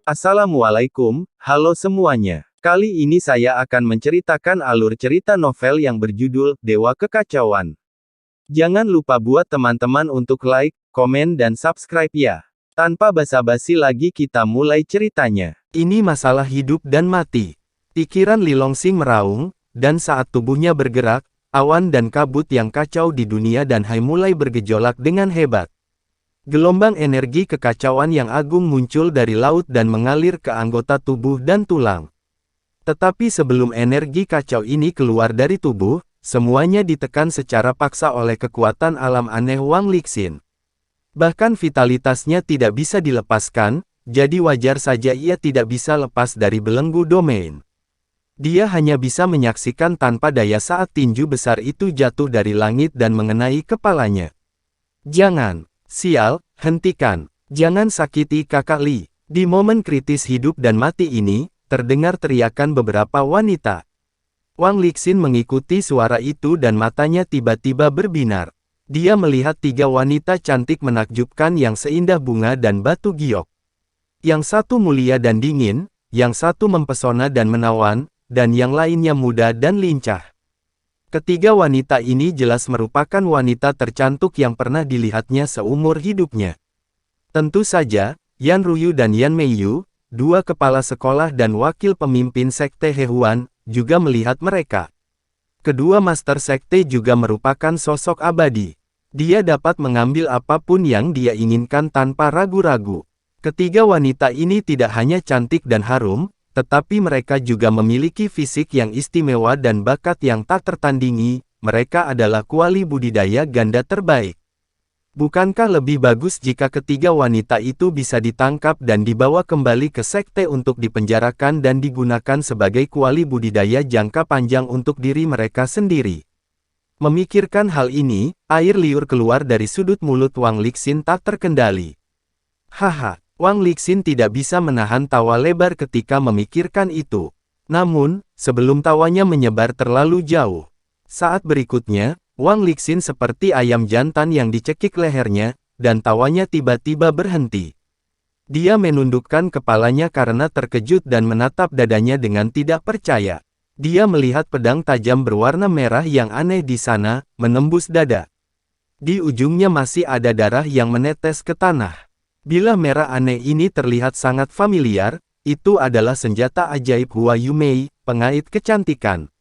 Assalamualaikum, halo semuanya. Kali ini saya akan menceritakan alur cerita novel yang berjudul Dewa Kekacauan. Jangan lupa buat teman-teman untuk like, komen dan subscribe ya. Tanpa basa-basi lagi kita mulai ceritanya. Ini masalah hidup dan mati. Pikiran Li Longsing meraung, dan saat tubuhnya bergerak, awan dan kabut yang kacau di dunia dan Hai mulai bergejolak dengan hebat. Gelombang energi kekacauan yang agung muncul dari laut dan mengalir ke anggota tubuh dan tulang. Tetapi sebelum energi kacau ini keluar dari tubuh, semuanya ditekan secara paksa oleh kekuatan alam aneh Wang Lixin. Bahkan vitalitasnya tidak bisa dilepaskan, jadi wajar saja ia tidak bisa lepas dari belenggu domain. Dia hanya bisa menyaksikan tanpa daya saat tinju besar itu jatuh dari langit dan mengenai kepalanya. Jangan! Sial, hentikan. Jangan sakiti kakak Li. Di momen kritis hidup dan mati ini, terdengar teriakan beberapa wanita. Wang Lixin mengikuti suara itu dan matanya tiba-tiba berbinar. Dia melihat tiga wanita cantik menakjubkan yang seindah bunga dan batu giok. Yang satu mulia dan dingin, yang satu mempesona dan menawan, dan yang lainnya muda dan lincah. Ketiga wanita ini jelas merupakan wanita tercantik yang pernah dilihatnya seumur hidupnya. Tentu saja, Yan Ruyu dan Yan Meiyu, dua kepala sekolah dan wakil pemimpin sekte Hehuan, juga melihat mereka. Kedua master sekte juga merupakan sosok abadi. Dia dapat mengambil apapun yang dia inginkan tanpa ragu-ragu. Ketiga wanita ini tidak hanya cantik dan harum, tetapi mereka juga memiliki fisik yang istimewa dan bakat yang tak tertandingi. Mereka adalah kuali budidaya ganda terbaik. Bukankah lebih bagus jika ketiga wanita itu bisa ditangkap dan dibawa kembali ke sekte untuk dipenjarakan dan digunakan sebagai kuali budidaya jangka panjang untuk diri mereka sendiri? Memikirkan hal ini, air liur keluar dari sudut mulut Wang Lixin tak terkendali. Haha. Wang Lixin tidak bisa menahan tawa lebar ketika memikirkan itu. Namun, sebelum tawanya menyebar terlalu jauh. Saat berikutnya, Wang Lixin seperti ayam jantan yang dicekik lehernya, dan tawanya tiba-tiba berhenti. Dia menundukkan kepalanya karena terkejut dan menatap dadanya dengan tidak percaya. Dia melihat pedang tajam berwarna merah yang aneh di sana, menembus dada. Di ujungnya masih ada darah yang menetes ke tanah. Bilah merah aneh ini terlihat sangat familiar, itu adalah senjata ajaib Hua Yumei, pengait kecantikan.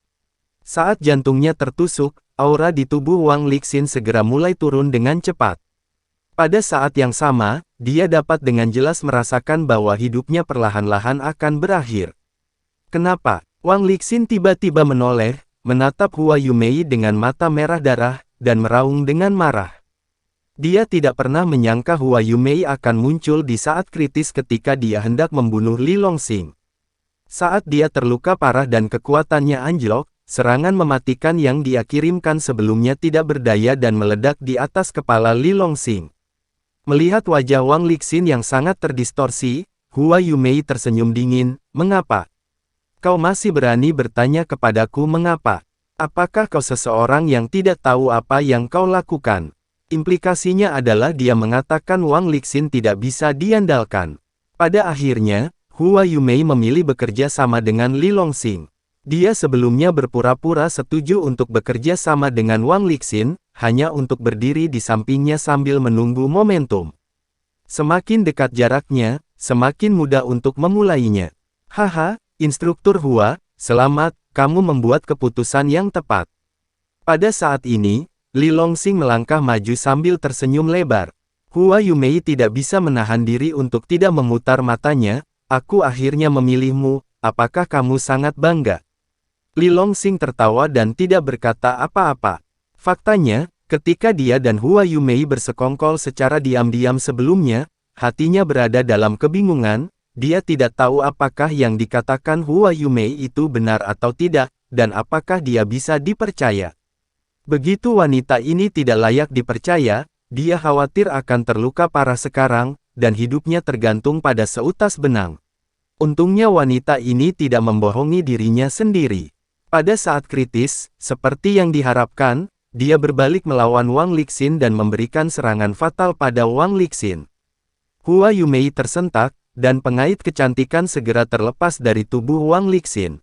Saat jantungnya tertusuk, aura di tubuh Wang Lixin segera mulai turun dengan cepat. Pada saat yang sama, dia dapat dengan jelas merasakan bahwa hidupnya perlahan-lahan akan berakhir. Kenapa? Wang Lixin tiba-tiba menoleh, menatap Hua Yumei dengan mata merah darah, dan meraung dengan marah. Dia tidak pernah menyangka Hua Yumei akan muncul di saat kritis ketika dia hendak membunuh Li Longsing. Saat dia terluka parah dan kekuatannya anjlok, serangan mematikan yang dia kirimkan sebelumnya tidak berdaya dan meledak di atas kepala Li Longsing. Melihat wajah Wang Lixin yang sangat terdistorsi, Hua Yumei tersenyum dingin. Mengapa? Kau masih berani bertanya kepadaku mengapa? Apakah kau seseorang yang tidak tahu apa yang kau lakukan? Implikasinya adalah dia mengatakan Wang Lixin tidak bisa diandalkan. Pada akhirnya, Hua Yumei memilih bekerja sama dengan Li Longsing. Dia sebelumnya berpura-pura setuju untuk bekerja sama dengan Wang Lixin, hanya untuk berdiri di sampingnya sambil menunggu momentum. Semakin dekat jaraknya, semakin mudah untuk memulainya. Haha, instruktur Hua, selamat, kamu membuat keputusan yang tepat. Pada saat ini, Li Longsing melangkah maju sambil tersenyum lebar. Hua Yumei tidak bisa menahan diri untuk tidak memutar matanya. Aku akhirnya memilihmu, apakah kamu sangat bangga? Li Longsing tertawa dan tidak berkata apa-apa. Faktanya, ketika dia dan Hua Yumei bersekongkol secara diam-diam sebelumnya, hatinya berada dalam kebingungan. Dia tidak tahu apakah yang dikatakan Hua Yumei itu benar atau tidak, dan apakah dia bisa dipercaya. Begitu wanita ini tidak layak dipercaya, dia khawatir akan terluka parah sekarang, dan hidupnya tergantung pada seutas benang. Untungnya wanita ini tidak membohongi dirinya sendiri. Pada saat kritis, seperti yang diharapkan, dia berbalik melawan Wang Lixin dan memberikan serangan fatal pada Wang Lixin. Hua Yumei tersentak, dan pengait kecantikan segera terlepas dari tubuh Wang Lixin.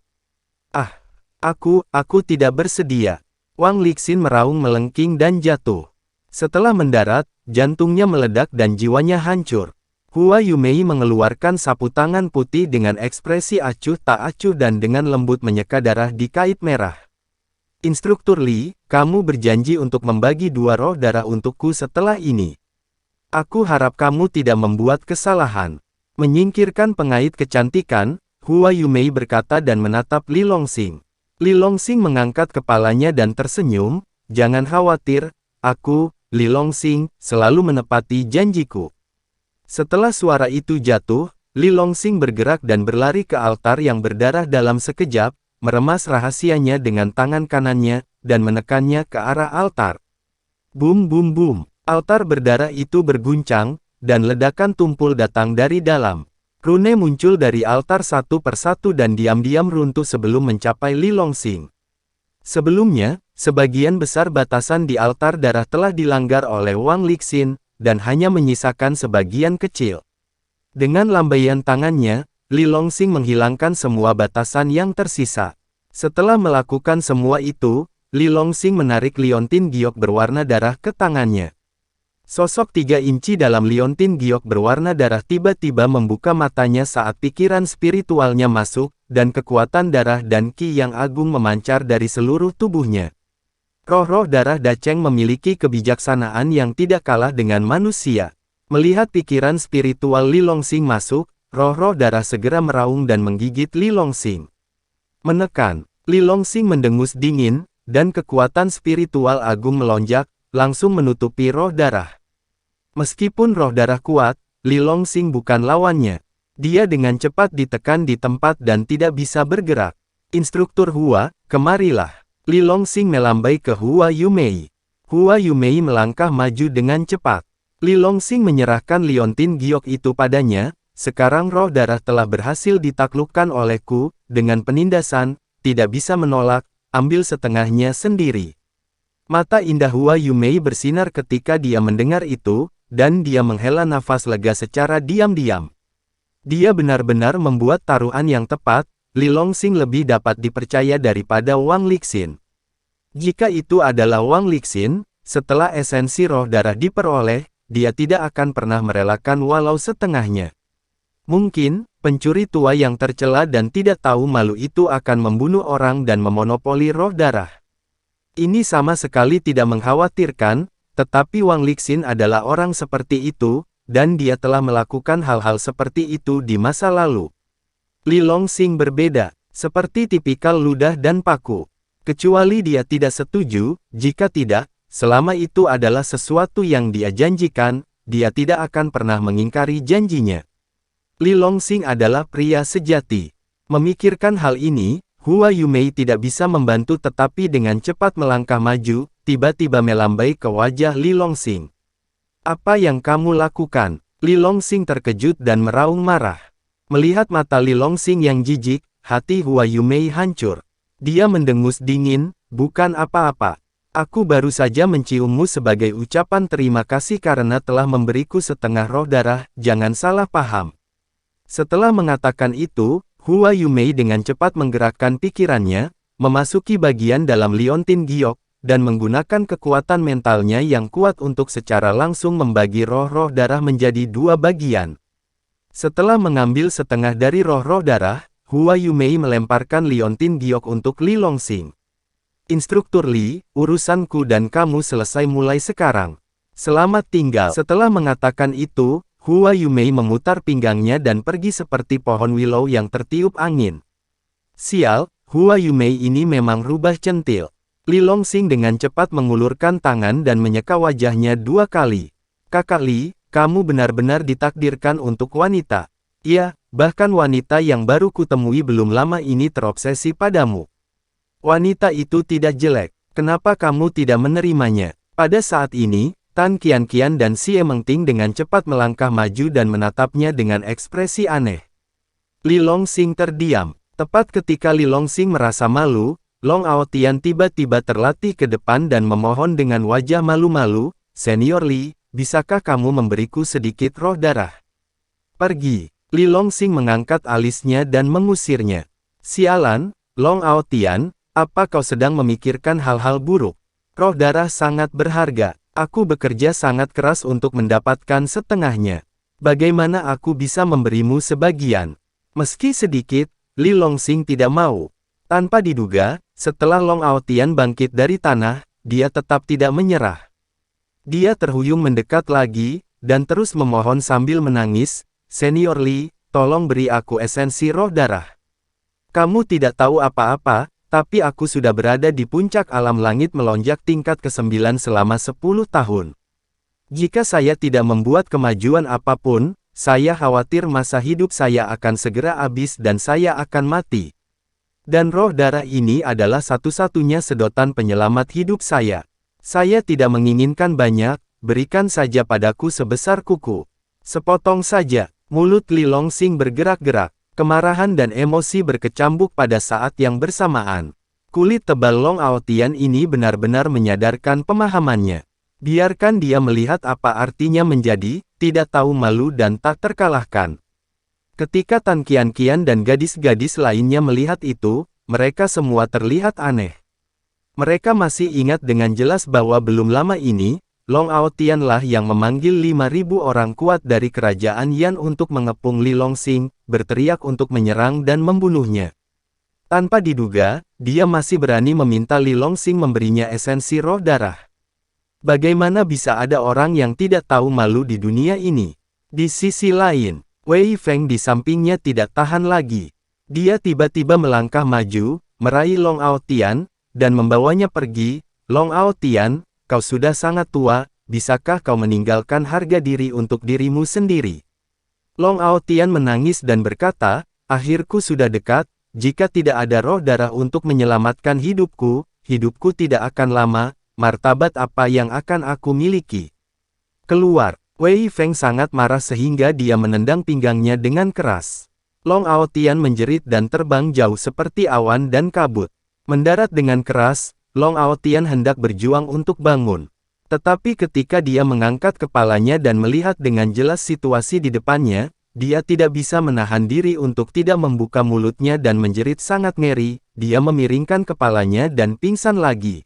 Ah, aku tidak bersedia. Wang Lixin meraung melengking dan jatuh. Setelah mendarat, jantungnya meledak dan jiwanya hancur. Hua Yumei mengeluarkan sapu tangan putih dengan ekspresi acuh tak acuh dan dengan lembut menyeka darah di kait merah. Instruktur Li, kamu berjanji untuk membagi 2 roh darah untukku setelah ini. Aku harap kamu tidak membuat kesalahan. Menyingkirkan pengait kecantikan, Hua Yumei berkata dan menatap Li Longxing. Li Longxing mengangkat kepalanya dan tersenyum, jangan khawatir, aku, Li Longxing, selalu menepati janjiku. Setelah suara itu jatuh, Li Longxing bergerak dan berlari ke altar yang berdarah dalam sekejap, meremas rahasianya dengan tangan kanannya, dan menekannya ke arah altar. Bum bum bum, altar berdarah itu berguncang, dan ledakan tumpul datang dari dalam. Rune muncul dari altar satu persatu dan diam-diam runtuh sebelum mencapai Li Longxing. Sebelumnya, sebagian besar batasan di altar darah telah dilanggar oleh Wang Lixin, dan hanya menyisakan sebagian kecil. Dengan lambaian tangannya, Li Longxing menghilangkan semua batasan yang tersisa. Setelah melakukan semua itu, Li Longxing menarik liontin giok berwarna darah ke tangannya. Sosok 3 inci dalam liontin giok berwarna darah tiba-tiba membuka matanya saat pikiran spiritualnya masuk, dan kekuatan darah dan ki yang agung memancar dari seluruh tubuhnya. Roh-roh darah Dacheng memiliki kebijaksanaan yang tidak kalah dengan manusia. Melihat pikiran spiritual Li Longxing masuk, roh-roh darah segera meraung dan menggigit Li Longxing. Menekan, Li Longxing mendengus dingin, dan kekuatan spiritual agung melonjak, langsung menutupi roh darah. Meskipun roh darah kuat, Li Longxing bukan lawannya. Dia dengan cepat ditekan di tempat dan tidak bisa bergerak. Instruktur Hua, kemarilah. Li Longxing melambai ke Hua Yumei. Hua Yumei melangkah maju dengan cepat. Li Longxing menyerahkan liontin giok itu padanya. Sekarang roh darah telah berhasil ditaklukkan olehku, dengan penindasan, tidak bisa menolak, ambil setengahnya sendiri. Mata indah Hua Yumei bersinar ketika dia mendengar itu, dan dia menghela nafas lega secara diam-diam. Dia benar-benar membuat taruhan yang tepat, Li Longxing lebih dapat dipercaya daripada Wang Lixin. Jika itu adalah Wang Lixin, setelah esensi roh darah diperoleh, dia tidak akan pernah merelakan walau setengahnya. Mungkin, pencuri tua yang tercela dan tidak tahu malu itu akan membunuh orang dan memonopoli roh darah. Ini sama sekali tidak mengkhawatirkan, tetapi Wang Lixin adalah orang seperti itu, dan dia telah melakukan hal-hal seperti itu di masa lalu. Li Longxing berbeda, seperti tipikal ludah dan paku. Kecuali dia tidak setuju, jika tidak, selama itu adalah sesuatu yang dia janjikan, dia tidak akan pernah mengingkari janjinya. Li Longxing adalah pria sejati. Memikirkan hal ini, Hua Yumei tidak bisa membantu tetapi dengan cepat melangkah maju, tiba-tiba melambai ke wajah Li Longxing. Apa yang kamu lakukan? Li Longxing terkejut dan meraung marah. Melihat mata Li Longxing yang jijik, hati Hua Yumei hancur. Dia mendengus dingin, bukan apa-apa. Aku baru saja menciummu sebagai ucapan terima kasih karena telah memberiku setengah roh darah, jangan salah paham. Setelah mengatakan itu, Hua Yumei dengan cepat menggerakkan pikirannya, memasuki bagian dalam liontin giok, dan menggunakan kekuatan mentalnya yang kuat untuk secara langsung membagi roh-roh darah menjadi 2 bagian. Setelah mengambil setengah dari roh-roh darah, Hua Yumei melemparkan liontin giok untuk Li Longxing. Instruktur Li, urusanku dan kamu selesai mulai sekarang. Selamat tinggal. Setelah mengatakan itu, Hua Yumei memutar pinggangnya dan pergi seperti pohon willow yang tertiup angin. Sial, Hua Yumei ini memang rubah centil. Li Longxing dengan cepat mengulurkan tangan dan menyeka wajahnya 2 kali. Kakak Li, kamu benar-benar ditakdirkan untuk wanita. Ya, bahkan wanita yang baru kutemui belum lama ini terobsesi padamu. Wanita itu tidak jelek, kenapa kamu tidak menerimanya? Pada saat ini, Tan Qianqian dan Xie Mengting dengan cepat melangkah maju dan menatapnya dengan ekspresi aneh. Li Longxing terdiam. Tepat ketika Li Longxing merasa malu, Long Aotian tiba-tiba terlatih ke depan dan memohon dengan wajah malu-malu, Senior Li, bisakah kamu memberiku sedikit roh darah? Pergi. Li Longxing mengangkat alisnya dan mengusirnya. Sialan, Long Aotian, apa kau sedang memikirkan hal-hal buruk? Roh darah sangat berharga. Aku bekerja sangat keras untuk mendapatkan setengahnya. Bagaimana aku bisa memberimu sebagian? Meski sedikit, Li Longxing tidak mau. Tanpa diduga, setelah Long Aotian bangkit dari tanah, dia tetap tidak menyerah. Dia terhuyung mendekat lagi, dan terus memohon sambil menangis, "Senior Li, tolong beri aku esensi roh darah. Kamu tidak tahu apa-apa, tapi aku sudah berada di puncak alam langit melonjak tingkat ke-9 selama 10 tahun. Jika saya tidak membuat kemajuan apapun, saya khawatir masa hidup saya akan segera habis dan saya akan mati. Dan roh darah ini adalah satu-satunya sedotan penyelamat hidup saya. Saya tidak menginginkan banyak, berikan saja padaku sebesar kuku." Sepotong saja. Mulut Li Longxing bergerak-gerak. Kemarahan dan emosi berkecambuk pada saat yang bersamaan. Kulit tebal Long Aotian ini benar-benar menyadarkan pemahamannya. Biarkan dia melihat apa artinya menjadi, tidak tahu malu dan tak terkalahkan. Ketika Tan Qian-Qian dan gadis-gadis lainnya melihat itu, mereka semua terlihat aneh. Mereka masih ingat dengan jelas bahwa belum lama ini, Long Aotian lah yang memanggil 5.000 orang kuat dari kerajaan Yan untuk mengepung Li Longxing, berteriak untuk menyerang dan membunuhnya. Tanpa diduga, dia masih berani meminta Li Longxing memberinya esensi roh darah. Bagaimana bisa ada orang yang tidak tahu malu di dunia ini? Di sisi lain, Wei Feng di sampingnya tidak tahan lagi. Dia tiba-tiba melangkah maju, meraih Long Aotian, dan membawanya pergi. "Long Aotian, kau sudah sangat tua, bisakah kau meninggalkan harga diri untuk dirimu sendiri?" Long Aotian menangis dan berkata, "Akhirku sudah dekat, jika tidak ada roh darah untuk menyelamatkan hidupku, hidupku tidak akan lama, martabat apa yang akan aku miliki? Keluar!" Wei Feng sangat marah sehingga dia menendang pinggangnya dengan keras. Long Aotian menjerit dan terbang jauh seperti awan dan kabut. Mendarat dengan keras, Long Aotian hendak berjuang untuk bangun. Tetapi ketika dia mengangkat kepalanya dan melihat dengan jelas situasi di depannya, dia tidak bisa menahan diri untuk tidak membuka mulutnya dan menjerit sangat ngeri. Dia memiringkan kepalanya dan pingsan lagi.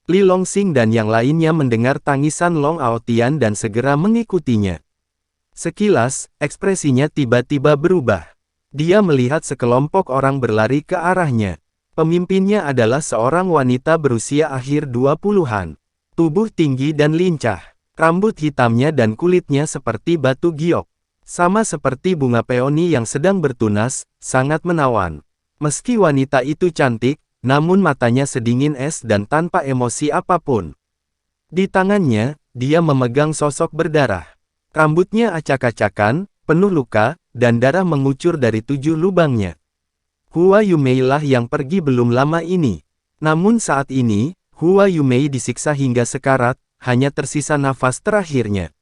Li Longxing dan yang lainnya mendengar tangisan Long Aotian dan segera mengikutinya. Sekilas, ekspresinya tiba-tiba berubah. Dia melihat sekelompok orang berlari ke arahnya. Pemimpinnya adalah seorang wanita berusia akhir 20-an. Tubuh tinggi dan lincah. Rambut hitamnya dan kulitnya seperti batu giok. Sama seperti bunga peoni yang sedang bertunas, sangat menawan. Meski wanita itu cantik, namun matanya sedingin es dan tanpa emosi apapun. Di tangannya, dia memegang sosok berdarah. Rambutnya acak-acakan, penuh luka, dan darah mengucur dari 7 lubangnya. Hua Yumei lah yang pergi belum lama ini. Namun saat ini, Hua Yumei disiksa hingga sekarat, hanya tersisa nafas terakhirnya.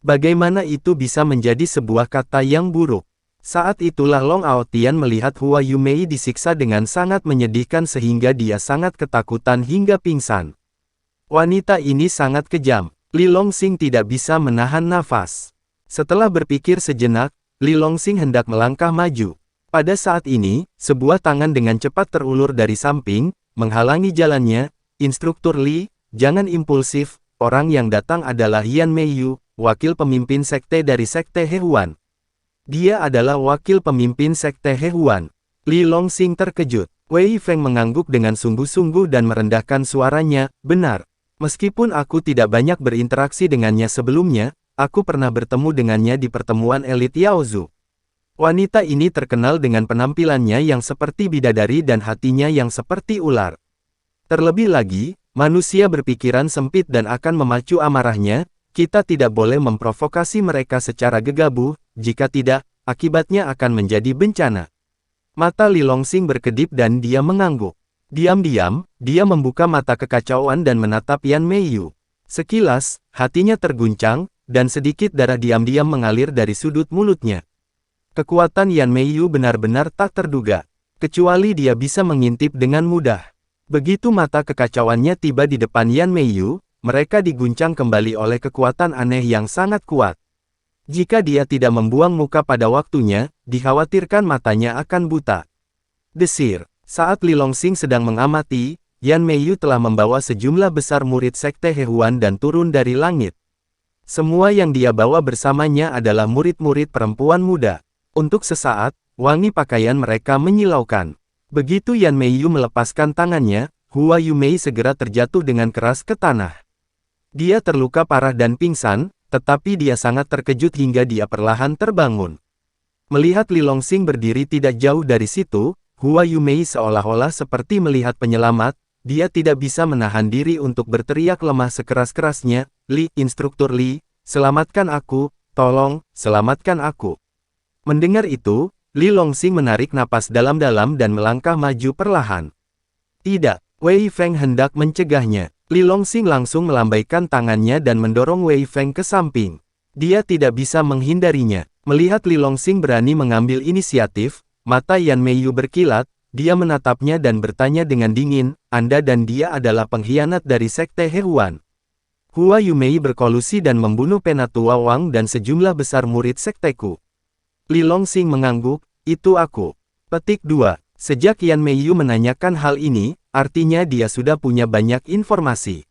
Bagaimana itu bisa menjadi sebuah kata yang buruk? Saat itulah Long Aotian melihat Hua Yumei disiksa dengan sangat menyedihkan sehingga dia sangat ketakutan hingga pingsan. Wanita ini sangat kejam. Li Longxing tidak bisa menahan nafas. Setelah berpikir sejenak, Li Longxing hendak melangkah maju. Pada saat ini, sebuah tangan dengan cepat terulur dari samping, menghalangi jalannya. "Instruktur Li, jangan impulsif, orang yang datang adalah Yan Meiyu, wakil pemimpin sekte dari sekte Hehuan." Dia adalah wakil pemimpin sekte Hehuan. Li Longxing terkejut. Wei Feng mengangguk dengan sungguh-sungguh dan merendahkan suaranya, "Benar. Meskipun aku tidak banyak berinteraksi dengannya sebelumnya, aku pernah bertemu dengannya di pertemuan elit Yaozu. Wanita ini terkenal dengan penampilannya yang seperti bidadari dan hatinya yang seperti ular. Terlebih lagi, manusia berpikiran sempit dan akan memacu amarahnya, kita tidak boleh memprovokasi mereka secara gegabah, jika tidak, akibatnya akan menjadi bencana." Mata Li Longxing berkedip dan dia mengangguk. Diam-diam, dia membuka mata kekacauan dan menatap Yan Meiyu. Sekilas, hatinya terguncang, dan sedikit darah diam-diam mengalir dari sudut mulutnya. Kekuatan Yan Meiyu benar-benar tak terduga. Kecuali dia bisa mengintip dengan mudah. Begitu mata kekacauannya tiba di depan Yan Meiyu, mereka diguncang kembali oleh kekuatan aneh yang sangat kuat. Jika dia tidak membuang muka pada waktunya, dikhawatirkan matanya akan buta. Desir. Saat Li Longxing sedang mengamati, Yan Meiyu telah membawa sejumlah besar murid Sekte Hehuan dan turun dari langit. Semua yang dia bawa bersamanya adalah murid-murid perempuan muda. Untuk sesaat, wangi pakaian mereka menyilaukan. Begitu Yan Meiyu melepaskan tangannya, Hua Yumei segera terjatuh dengan keras ke tanah. Dia terluka parah dan pingsan, tetapi dia sangat terkejut hingga dia perlahan terbangun. Melihat Li Longxing berdiri tidak jauh dari situ, Hua Yumei seolah-olah seperti melihat penyelamat, dia tidak bisa menahan diri untuk berteriak lemah sekeras-kerasnya, "Li, Instruktur Li, selamatkan aku, tolong, selamatkan aku." Mendengar itu, Li Longxing menarik napas dalam-dalam dan melangkah maju perlahan. Tidak, Wei Feng hendak mencegahnya. Li Longxing langsung melambaikan tangannya dan mendorong Wei Feng ke samping. Dia tidak bisa menghindarinya. Melihat Li Longxing berani mengambil inisiatif, mata Yan Meiyu berkilat, dia menatapnya dan bertanya dengan dingin, "Anda dan dia adalah pengkhianat dari Sekte Hehuan." Hua Yumei berkolusi dan membunuh Penatua Wang dan sejumlah besar murid sekteku. Li Longxing mengangguk, "Itu aku." Petik 2. Sejak Yan Meiyu menanyakan hal ini, artinya dia sudah punya banyak informasi.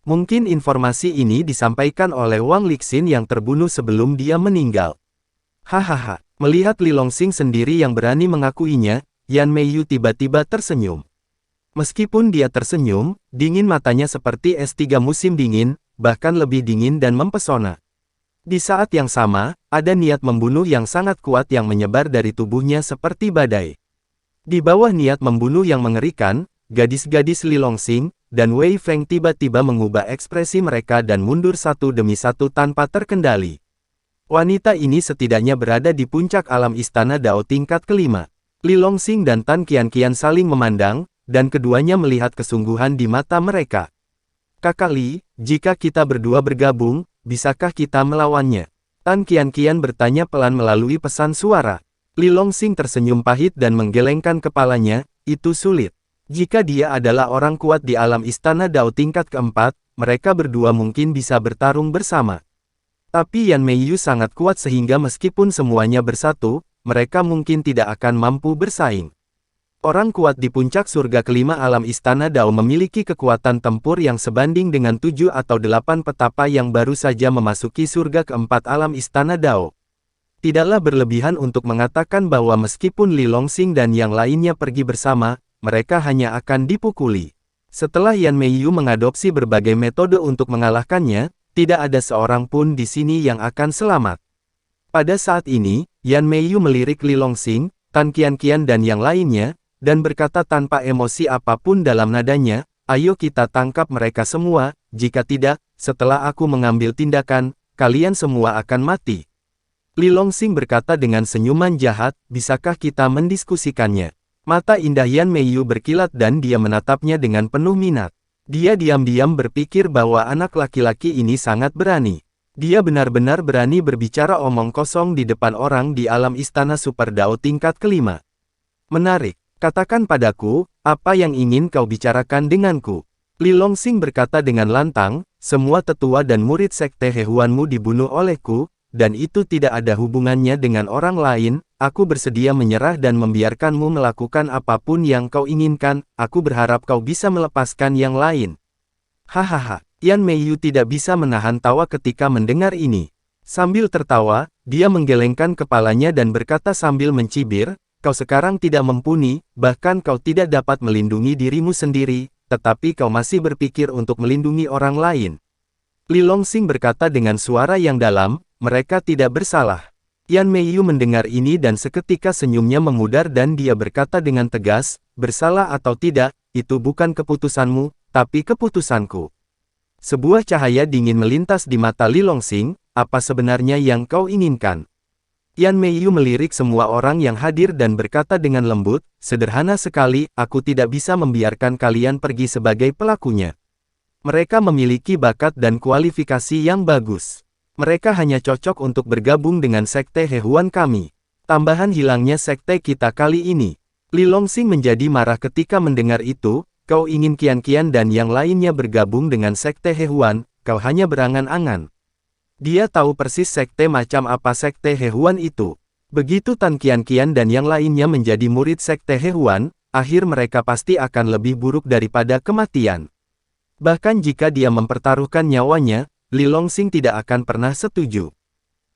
Mungkin informasi ini disampaikan oleh Wang Lixin yang terbunuh sebelum dia meninggal. Hahaha, melihat Li Longxing sendiri yang berani mengakuinya, Yan Meiyu tiba-tiba tersenyum. Meskipun dia tersenyum, dingin matanya seperti es 3 musim dingin, bahkan lebih dingin dan mempesona. Di saat yang sama, ada niat membunuh yang sangat kuat yang menyebar dari tubuhnya seperti badai. Di bawah niat membunuh yang mengerikan, gadis-gadis Li Longxing dan Wei Feng tiba-tiba mengubah ekspresi mereka dan mundur satu demi satu tanpa terkendali. Wanita ini setidaknya berada di puncak alam istana Dao tingkat kelima. Li Longxing dan Tan Qianqian saling memandang, dan keduanya melihat kesungguhan di mata mereka. "Kakak Li, jika kita berdua bergabung, bisakah kita melawannya?" Tan Qianqian bertanya pelan melalui pesan suara. Li Longxing tersenyum pahit dan menggelengkan kepalanya, "Itu sulit. Jika dia adalah orang kuat di alam istana Dao tingkat keempat, mereka berdua mungkin bisa bertarung bersama. Tapi Yan Meiyu sangat kuat sehingga meskipun semuanya bersatu, mereka mungkin tidak akan mampu bersaing. Orang kuat di puncak surga kelima alam istana Dao memiliki kekuatan tempur yang sebanding dengan 7 atau 8 petapa yang baru saja memasuki surga keempat alam istana Dao. Tidaklah berlebihan untuk mengatakan bahwa meskipun Li Longxing dan yang lainnya pergi bersama, mereka hanya akan dipukuli. Setelah Yan Meiyu mengadopsi berbagai metode untuk mengalahkannya, tidak ada seorang pun di sini yang akan selamat. Pada saat ini, Yan Meiyu melirik Li Longxing, Tan Qianqian dan yang lainnya, dan berkata tanpa emosi apapun dalam nadanya, "Ayo kita tangkap mereka semua, jika tidak, setelah aku mengambil tindakan, kalian semua akan mati." Li Longxing berkata dengan senyuman jahat, "Bisakah kita mendiskusikannya?" Mata indah Yan Meiyu berkilat dan dia menatapnya dengan penuh minat. Dia diam-diam berpikir bahwa anak laki-laki ini sangat berani. Dia benar-benar berani berbicara omong kosong di depan orang di alam istana Super Dao tingkat kelima. "Menarik. Katakan padaku, apa yang ingin kau bicarakan denganku?" Li Longxing berkata dengan lantang, "Semua tetua dan murid sekte Hehuanmu dibunuh olehku, dan itu tidak ada hubungannya dengan orang lain. Aku bersedia menyerah dan membiarkanmu melakukan apapun yang kau inginkan, aku berharap kau bisa melepaskan yang lain." Hahaha, Yan Meiyu tidak bisa menahan tawa ketika mendengar ini. Sambil tertawa, dia menggelengkan kepalanya dan berkata sambil mencibir, "Kau sekarang tidak mumpuni, bahkan kau tidak dapat melindungi dirimu sendiri, tetapi kau masih berpikir untuk melindungi orang lain." Li Longxing berkata dengan suara yang dalam, "Mereka tidak bersalah." Yan Meiyu mendengar ini dan seketika senyumnya memudar dan dia berkata dengan tegas, "Bersalah atau tidak, itu bukan keputusanmu, tapi keputusanku." Sebuah cahaya dingin melintas di mata Li Longxing, "Apa sebenarnya yang kau inginkan?" Yan Meiyu melirik semua orang yang hadir dan berkata dengan lembut, "Sederhana sekali, aku tidak bisa membiarkan kalian pergi sebagai pelakunya. Mereka memiliki bakat dan kualifikasi yang bagus. Mereka hanya cocok untuk bergabung dengan sekte Hehuan kami. Tambahan hilangnya sekte kita kali ini." Li Longxing menjadi marah ketika mendengar itu, "Kau ingin Qianqian dan yang lainnya bergabung dengan sekte Hehuan, kau hanya berangan-angan." Dia tahu persis sekte macam apa sekte Hehuan itu. Begitu Tan Qianqian dan yang lainnya menjadi murid sekte Hehuan, akhir mereka pasti akan lebih buruk daripada kematian. Bahkan jika dia mempertaruhkan nyawanya, Li Longsing tidak akan pernah setuju.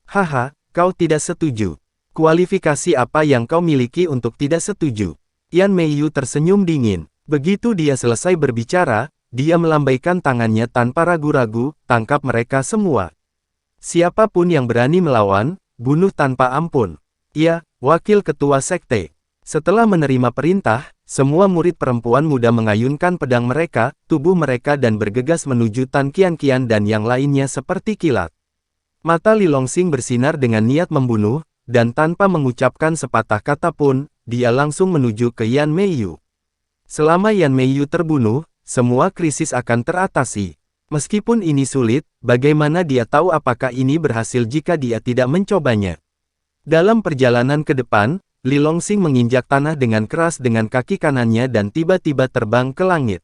Haha, kau tidak setuju. Kualifikasi apa yang kau miliki untuk tidak setuju? Yan Meiyu tersenyum dingin. Begitu dia selesai berbicara, dia melambaikan tangannya tanpa ragu-ragu, tangkap mereka semua. Siapapun yang berani melawan, bunuh tanpa ampun. Ya, wakil ketua sekte. Setelah menerima perintah, semua murid perempuan muda mengayunkan pedang mereka, tubuh mereka dan bergegas menuju Tan Qianqian dan yang lainnya seperti kilat. Mata Li Longsing bersinar dengan niat membunuh, dan tanpa mengucapkan sepatah kata pun, dia langsung menuju ke Yan Meiyu. Selama Yan Meiyu terbunuh, semua krisis akan teratasi. Meskipun ini sulit, bagaimana dia tahu apakah ini berhasil jika dia tidak mencobanya? Dalam perjalanan ke depan, Li Longsing menginjak tanah dengan keras dengan kaki kanannya dan tiba-tiba terbang ke langit.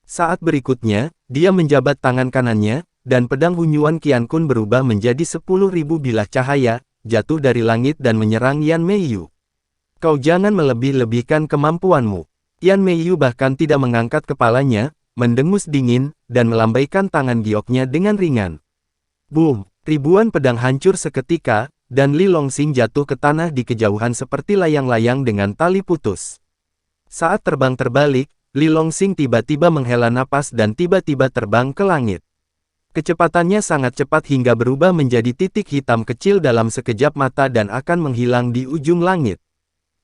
Saat berikutnya, dia menjabat tangan kanannya, dan pedang Hunyuan Qiankun berubah menjadi 10.000 bilah cahaya, jatuh dari langit dan menyerang Yan Meiyu. Kau jangan melebih-lebihkan kemampuanmu. Yan Meiyu bahkan tidak mengangkat kepalanya, mendengus dingin, dan melambaikan tangan gioknya dengan ringan. Boom! Ribuan pedang hancur seketika, dan Li Longsing jatuh ke tanah di kejauhan seperti layang-layang dengan tali putus. Saat terbang terbalik, Li Longsing tiba-tiba menghela napas dan tiba-tiba terbang ke langit. Kecepatannya sangat cepat hingga berubah menjadi titik hitam kecil dalam sekejap mata dan akan menghilang di ujung langit.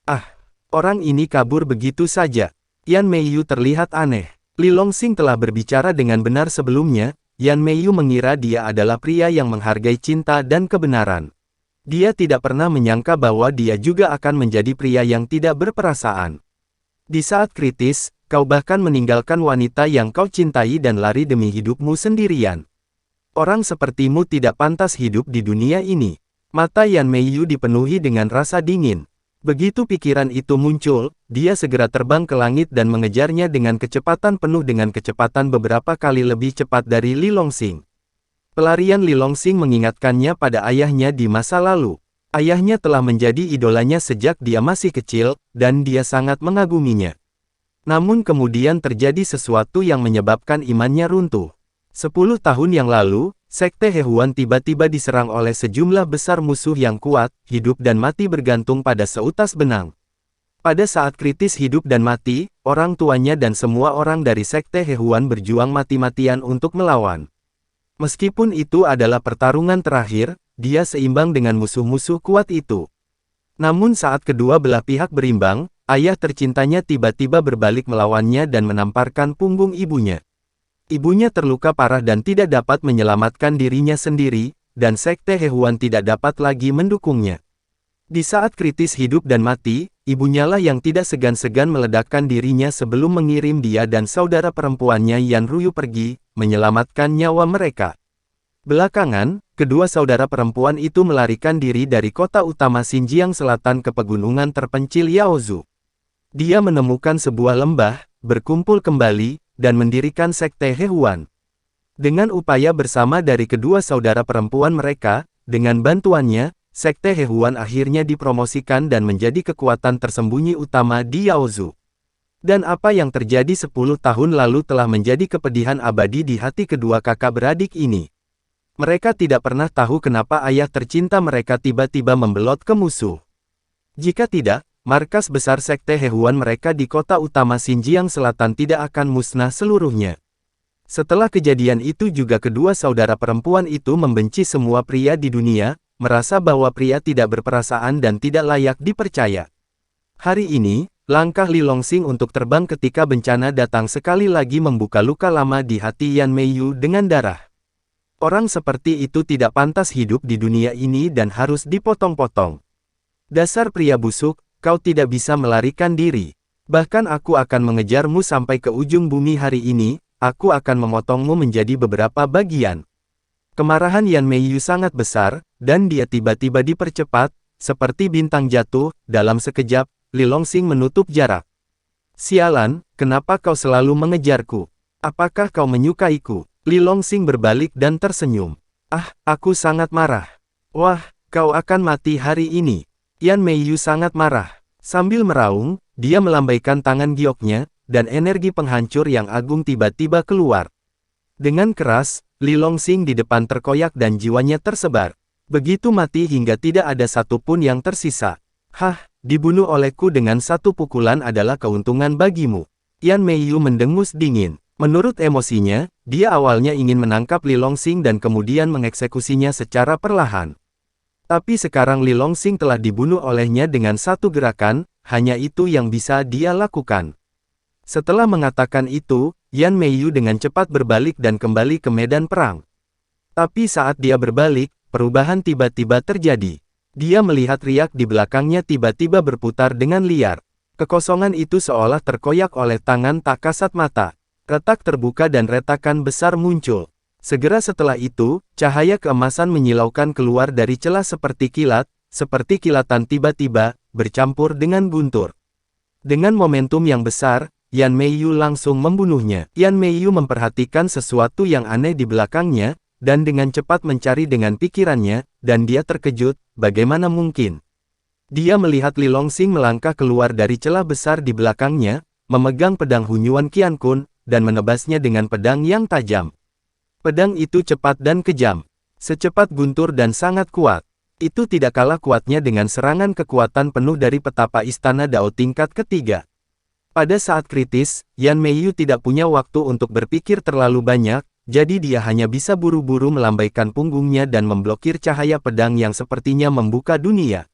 Ah! Orang ini kabur begitu saja. Yan Meiyu terlihat aneh. Li Longsing telah berbicara dengan benar sebelumnya, Yan Meiyu mengira dia adalah pria yang menghargai cinta dan kebenaran. Dia tidak pernah menyangka bahwa dia juga akan menjadi pria yang tidak berperasaan. Di saat kritis, kau bahkan meninggalkan wanita yang kau cintai dan lari demi hidupmu sendirian. Orang sepertimu tidak pantas hidup di dunia ini. Mata Yan Meiyu dipenuhi dengan rasa dingin. Begitu pikiran itu muncul, dia segera terbang ke langit dan mengejarnya dengan kecepatan penuh dengan kecepatan beberapa kali lebih cepat dari Li Longsing. Pelarian Li Longsing mengingatkannya pada ayahnya di masa lalu. Ayahnya telah menjadi idolanya sejak dia masih kecil, dan dia sangat mengaguminya. Namun kemudian terjadi sesuatu yang menyebabkan imannya runtuh. 10 tahun yang lalu, sekte Hehuan tiba-tiba diserang oleh sejumlah besar musuh yang kuat, hidup dan mati bergantung pada seutas benang. Pada saat kritis hidup dan mati, orang tuanya dan semua orang dari sekte Hehuan berjuang mati-matian untuk melawan. Meskipun itu adalah pertarungan terakhir, dia seimbang dengan musuh-musuh kuat itu. Namun saat kedua belah pihak berimbang, ayah tercintanya tiba-tiba berbalik melawannya dan menamparkan punggung ibunya. Ibunya terluka parah dan tidak dapat menyelamatkan dirinya sendiri, dan sekte Hehuan tidak dapat lagi mendukungnya. Di saat kritis hidup dan mati, ibunyalah yang tidak segan-segan meledakkan dirinya sebelum mengirim dia dan saudara perempuannya Yan Ruyu pergi, menyelamatkan nyawa mereka. Belakangan, kedua saudara perempuan itu melarikan diri dari kota utama Xinjiang Selatan ke pegunungan terpencil Yaozu. Dia menemukan sebuah lembah, berkumpul kembali, dan mendirikan sekte Hehuan. Dengan upaya bersama dari kedua saudara perempuan mereka, dengan bantuannya, sekte Hehuan akhirnya dipromosikan dan menjadi kekuatan tersembunyi utama di Yaozu. Dan apa yang terjadi 10 tahun lalu telah menjadi kepedihan abadi di hati kedua kakak beradik ini. Mereka tidak pernah tahu kenapa ayah tercinta mereka tiba-tiba membelot ke musuh. Jika tidak, markas besar sekte Hehuan mereka di kota utama Xinjiang Selatan tidak akan musnah seluruhnya. Setelah kejadian itu juga kedua saudara perempuan itu membenci semua pria di dunia, merasa bahwa pria tidak berperasaan dan tidak layak dipercaya. Hari ini, langkah Li Longsing untuk terbang ketika bencana datang sekali lagi membuka luka lama di hati Yan Meiyu dengan darah. Orang seperti itu tidak pantas hidup di dunia ini dan harus dipotong-potong. Dasar pria busuk, kau tidak bisa melarikan diri. Bahkan aku akan mengejarmu sampai ke ujung bumi hari ini, aku akan memotongmu menjadi beberapa bagian. Kemarahan Yan Meiyu sangat besar, dan dia tiba-tiba dipercepat, seperti bintang jatuh, dalam sekejap, Li Longsing menutup jarak. Sialan, kenapa kau selalu mengejarku? Apakah kau menyukaiku? Li Longsing berbalik dan tersenyum. Ah, aku sangat marah. Wah, kau akan mati hari ini. Yan Meiyu sangat marah. Sambil meraung, dia melambaikan tangan gioknya, dan energi penghancur yang agung tiba-tiba keluar. Dengan keras, Li Longsing di depan terkoyak dan jiwanya tersebar. Begitu mati hingga tidak ada satupun yang tersisa. Hah, dibunuh olehku dengan satu pukulan adalah keuntungan bagimu. Yan Meiyu mendengus dingin. Menurut emosinya, dia awalnya ingin menangkap Li Longsing dan kemudian mengeksekusinya secara perlahan. Tapi sekarang Li Longsing telah dibunuh olehnya dengan satu gerakan, hanya itu yang bisa dia lakukan. Setelah mengatakan itu, Yan Meiyu dengan cepat berbalik dan kembali ke medan perang. Tapi saat dia berbalik, perubahan tiba-tiba terjadi. Dia melihat riak di belakangnya tiba-tiba berputar dengan liar. Kekosongan itu seolah terkoyak oleh tangan tak kasat mata. Retak terbuka dan retakan besar muncul. Segera setelah itu, cahaya keemasan menyilaukan keluar dari celah seperti kilatan tiba-tiba, bercampur dengan guntur. Dengan momentum yang besar, Yan Meiyu langsung membunuhnya. Yan Meiyu memperhatikan sesuatu yang aneh di belakangnya, dan dengan cepat mencari dengan pikirannya, dan dia terkejut, bagaimana mungkin. Dia melihat Li Longsing melangkah keluar dari celah besar di belakangnya, memegang pedang Hunyuan Qiankun, dan menebasnya dengan pedang yang tajam. Pedang itu cepat dan kejam. Secepat guntur dan sangat kuat. Itu tidak kalah kuatnya dengan serangan kekuatan penuh dari petapa istana Dao tingkat ketiga. Pada saat kritis, Yan Meiyu tidak punya waktu untuk berpikir terlalu banyak, jadi dia hanya bisa buru-buru melambaikan punggungnya dan memblokir cahaya pedang yang sepertinya membuka dunia.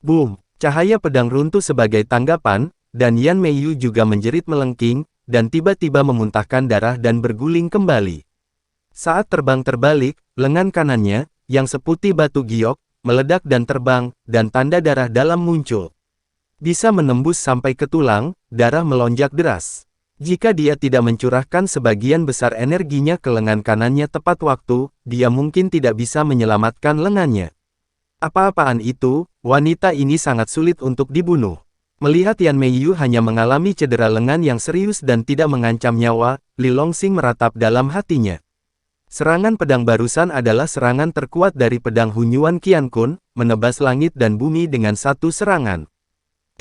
Boom! Cahaya pedang runtuh sebagai tanggapan, dan Yan Meiyu juga menjerit melengking, dan tiba-tiba memuntahkan darah dan berguling kembali. Saat terbang terbalik, lengan kanannya, yang seputih batu giok, meledak dan terbang, dan tanda darah dalam muncul. Bisa menembus sampai ke tulang, darah melonjak deras. Jika dia tidak mencurahkan sebagian besar energinya ke lengan kanannya tepat waktu, dia mungkin tidak bisa menyelamatkan lengannya. Apa-apaan itu, wanita ini sangat sulit untuk dibunuh. Melihat Yan Meiyu hanya mengalami cedera lengan yang serius dan tidak mengancam nyawa, Li Longsing meratap dalam hatinya. Serangan pedang barusan adalah serangan terkuat dari pedang Hunyuan Qiankun, menebas langit dan bumi dengan satu serangan.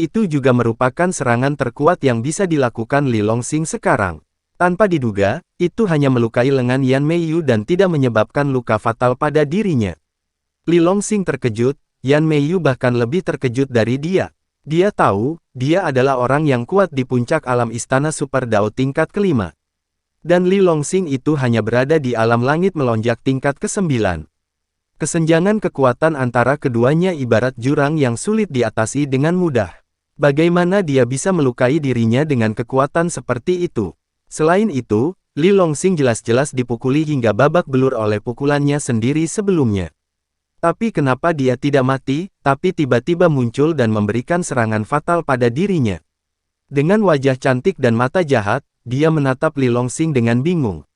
Itu juga merupakan serangan terkuat yang bisa dilakukan Li Longsing sekarang. Tanpa diduga, itu hanya melukai lengan Yan Meiyu dan tidak menyebabkan luka fatal pada dirinya. Li Longsing terkejut, Yan Meiyu bahkan lebih terkejut dari dia. Dia tahu, dia adalah orang yang kuat di puncak alam istana Super Dao tingkat kelima. Dan Li Longsing itu hanya berada di alam langit melonjak tingkat ke-9. Kesenjangan kekuatan antara keduanya ibarat jurang yang sulit diatasi dengan mudah. Bagaimana dia bisa melukai dirinya dengan kekuatan seperti itu? Selain itu, Li Longsing jelas-jelas dipukuli hingga babak belur oleh pukulannya sendiri sebelumnya. Tapi kenapa dia tidak mati, tapi tiba-tiba muncul dan memberikan serangan fatal pada dirinya? Dengan wajah cantik dan mata jahat, dia menatap Li Longsing dengan bingung.